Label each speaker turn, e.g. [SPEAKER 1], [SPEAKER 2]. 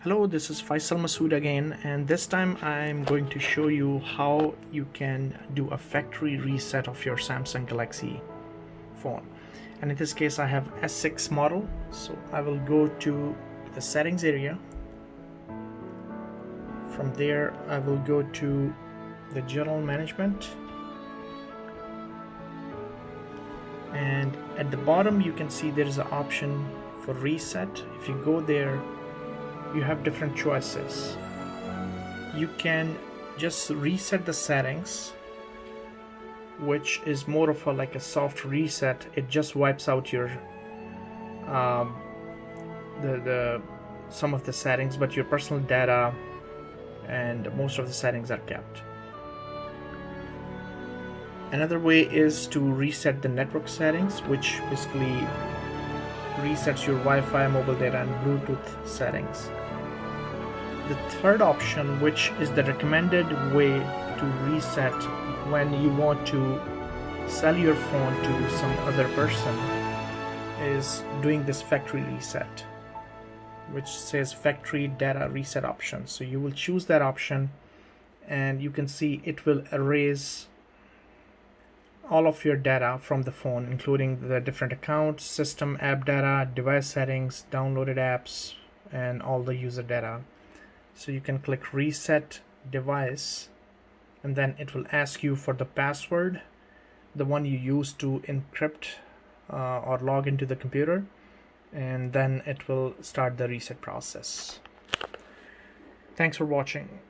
[SPEAKER 1] Hello, this is Faisal Masood again, and this time I'm going to show you how you can do a factory reset of your Samsung Galaxy phone. And in this case I have S6 model, so I will go to the settings area. From there I will go to the general management, and at the bottom you can see there is an option for reset. If you go there, you have different choices. You can just reset the settings, which is more of like a soft reset. It just wipes out your some of the settings, but your personal data and most of the settings are kept. Another way is to reset the network settings, which basically resets your Wi-Fi, mobile data, and Bluetooth settings. The third option, which is the recommended way to reset when you want to sell your phone to some other person, is doing this factory reset, which says factory data reset option. So you will choose that option, and you can see it will erase all of your data from the phone, including the different accounts, system, app data, device settings, downloaded apps, and all the user data. So you can click reset device, and then it will ask you for the password, the one you use to encrypt or log into the computer, and then it will start the reset process. Thanks for watching.